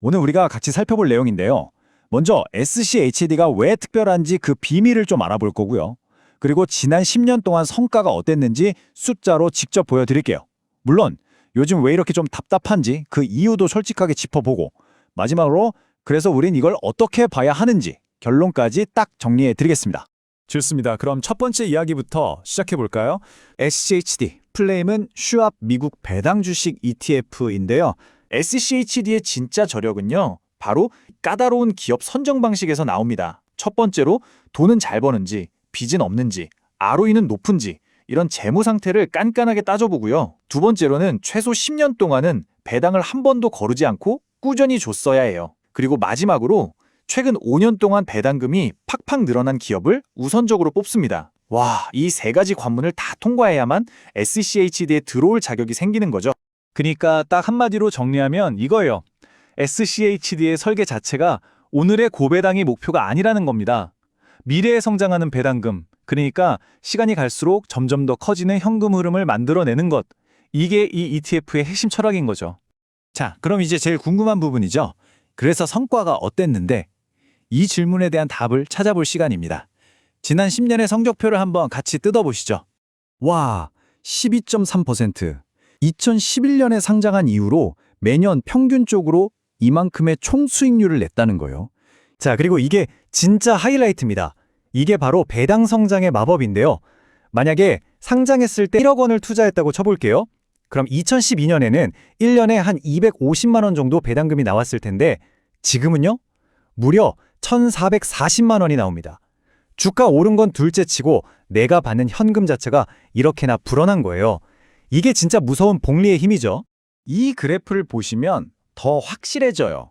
오늘 우리가 같이 살펴볼 내용인데요. 먼저 SCHD가 왜 특별한지 그 비밀을 좀 알아볼 거고요. 그리고 지난 10년 동안 성과가 어땠는지 숫자로 직접 보여드릴게요. 물론 요즘 왜 이렇게 좀 답답한지 그 이유도 솔직하게 짚어보고 마지막으로 그래서 우린 이걸 어떻게 봐야 하는지 결론까지 딱 정리해드리겠습니다. 좋습니다. 그럼 첫 번째 이야기부터 시작해볼까요? SCHD, 플레임은 슈왑 미국 배당 주식 ETF인데요. SCHD의 진짜 저력은요, 바로 까다로운 기업 선정 방식에서 나옵니다. 첫 번째로 돈은 잘 버는지, 빚은 없는지, ROE는 높은지 이런 재무 상태를 깐깐하게 따져보고요. 두 번째로는 최소 10년 동안은 배당을 한 번도 거르지 않고 꾸준히 줬어야 해요. 그리고 마지막으로 최근 5년 동안 배당금이 팍팍 늘어난 기업을 우선적으로 뽑습니다. 와, 이 세 가지 관문을 다 통과해야만 SCHD에 들어올 자격이 생기는 거죠. 그러니까 딱 한마디로 정리하면 이거예요. SCHD의 설계 자체가 오늘의 고배당이 목표가 아니라는 겁니다. 미래에 성장하는 배당금, 그러니까 시간이 갈수록 점점 더 커지는 현금 흐름을 만들어내는 것. 이게 이 ETF의 핵심 철학인 거죠. 자, 그럼 이제 제일 궁금한 부분이죠. 그래서 성과가 어땠는데? 이 질문에 대한 답을 찾아볼 시간입니다. 지난 10년의 성적표를 한번 같이 뜯어보시죠. 와, 12.3%. 2011년에 상장한 이후로 매년 평균적으로 이만큼의 총 수익률을 냈다는 거예요. 자, 그리고 이게 진짜 하이라이트입니다. 이게 바로 배당 성장의 마법인데요. 만약에 상장했을 때 1억 원을 투자했다고 쳐볼게요. 그럼 2012년에는 1년에 한 250만 원 정도 배당금이 나왔을 텐데 지금은요? 무려 1,440만 원이 나옵니다. 주가 오른 건 둘째치고 내가 받는 현금 자체가 이렇게나 불어난 거예요. 이게 진짜 무서운 복리의 힘이죠. 이 그래프를 보시면 더 확실해져요.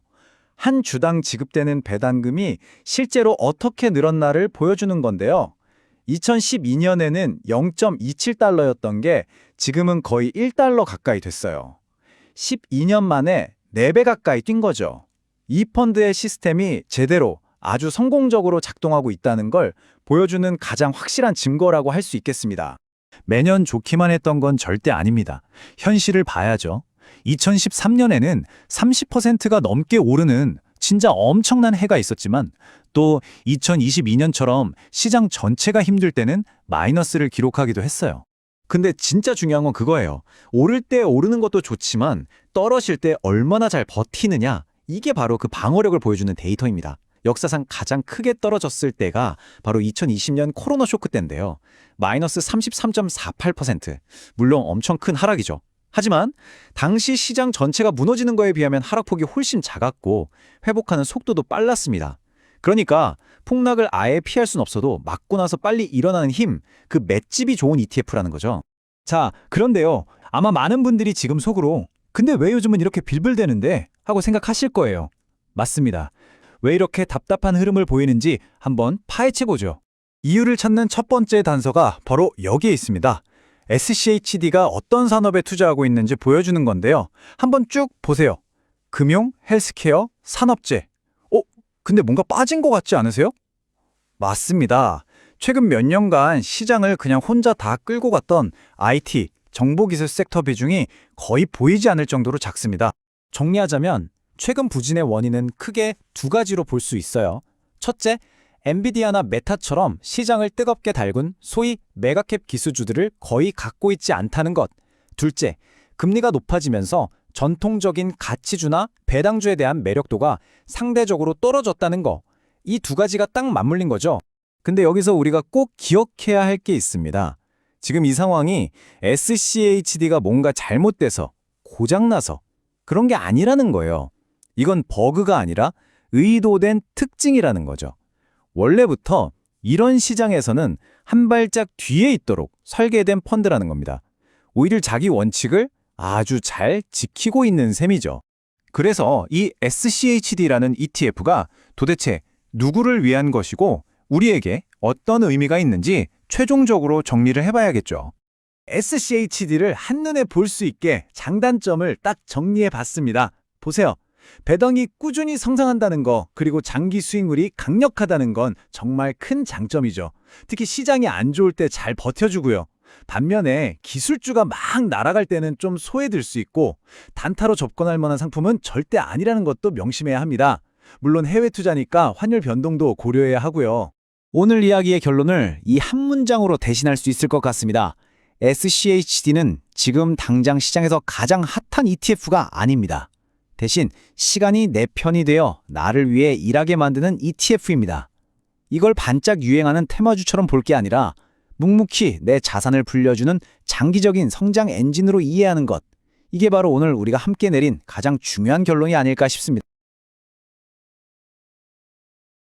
한 주당 지급되는 배당금이 실제로 어떻게 늘었나를 보여주는 건데요. 2012년에는 0.27달러였던 게 지금은 거의 1달러 가까이 됐어요. 12년 만에 4배 가까이 뛴 거죠. 이 펀드의 시스템이 제대로 아주 성공적으로 작동하고 있다는 걸 보여주는 가장 확실한 증거라고 할 수 있겠습니다. 매년 좋기만 했던 건 절대 아닙니다. 현실을 봐야죠. 2013년에는 30%가 넘게 오르는 진짜 엄청난 해가 있었지만 또 2022년처럼 시장 전체가 힘들 때는 마이너스를 기록하기도 했어요. 근데 진짜 중요한 건 그거예요. 오를 때 오르는 것도 좋지만 떨어질 때 얼마나 잘 버티느냐, 이게 바로 그 방어력을 보여주는 데이터입니다. 역사상 가장 크게 떨어졌을 때가 바로 2020년 코로나 쇼크 때인데요. 마이너스 33.48%. 물론 엄청 큰 하락이죠. 하지만 당시 시장 전체가 무너지는 거에 비하면 하락폭이 훨씬 작았고 회복하는 속도도 빨랐습니다. 그러니까 폭락을 아예 피할 순 없어도 맞고 나서 빨리 일어나는 힘, 그 맷집이 좋은 ETF라는 거죠. 자, 그런데요. 아마 많은 분들이 지금 속으로 근데 왜 요즘은 이렇게 빌빌대는데? 하고 생각하실 거예요. 맞습니다. 왜 이렇게 답답한 흐름을 보이는지 한번 파헤쳐보죠. 이유를 찾는 첫 번째 단서가 바로 여기에 있습니다. SCHD가 어떤 산업에 투자하고 있는지 보여주는 건데요. 한번 쭉 보세요. 금융, 헬스케어, 산업재. 근데 뭔가 빠진 것 같지 않으세요? 맞습니다. 최근 몇 년간 시장을 그냥 혼자 다 끌고 갔던 IT, 정보기술 섹터 비중이 거의 보이지 않을 정도로 작습니다. 정리하자면 최근 부진의 원인은 크게 두 가지로 볼 수 있어요. 첫째, 엔비디아나 메타처럼 시장을 뜨겁게 달군 소위 메가캡 기수주들을 거의 갖고 있지 않다는 것. 둘째, 금리가 높아지면서 전통적인 가치주나 배당주에 대한 매력도가 상대적으로 떨어졌다는 거. 이 두 가지가 딱 맞물린 거죠. 근데 여기서 우리가 꼭 기억해야 할 게 있습니다. 지금 이 상황이 SCHD가 뭔가 잘못돼서 고장나서 그런 게 아니라는 거예요. 이건 버그가 아니라 의도된 특징이라는 거죠. 원래부터 이런 시장에서는 한 발짝 뒤에 있도록 설계된 펀드라는 겁니다. 오히려 자기 원칙을 아주 잘 지키고 있는 셈이죠. 그래서 이 SCHD라는 ETF가 도대체 누구를 위한 것이고 우리에게 어떤 의미가 있는지 최종적으로 정리를 해봐야겠죠. SCHD를 한눈에 볼 수 있게 장단점을 딱 정리해봤습니다. 보세요. 배당이 꾸준히 성장한다는 거, 그리고 장기 수익률이 강력하다는 건 정말 큰 장점이죠. 특히 시장이 안 좋을 때 잘 버텨주고요. 반면에 기술주가 막 날아갈 때는 좀 소외될 수 있고 단타로 접근할 만한 상품은 절대 아니라는 것도 명심해야 합니다. 물론 해외 투자니까 환율 변동도 고려해야 하고요. 오늘 이야기의 결론을 이 한 문장으로 대신할 수 있을 것 같습니다. SCHD는 지금 당장 시장에서 가장 핫한 ETF가 아닙니다. 대신 시간이 내 편이 되어 나를 위해 일하게 만드는 ETF입니다. 이걸 반짝 유행하는 테마주처럼 볼 게 아니라 묵묵히 내 자산을 불려주는 장기적인 성장 엔진으로 이해하는 것. 이게 바로 오늘 우리가 함께 내린 가장 중요한 결론이 아닐까 싶습니다.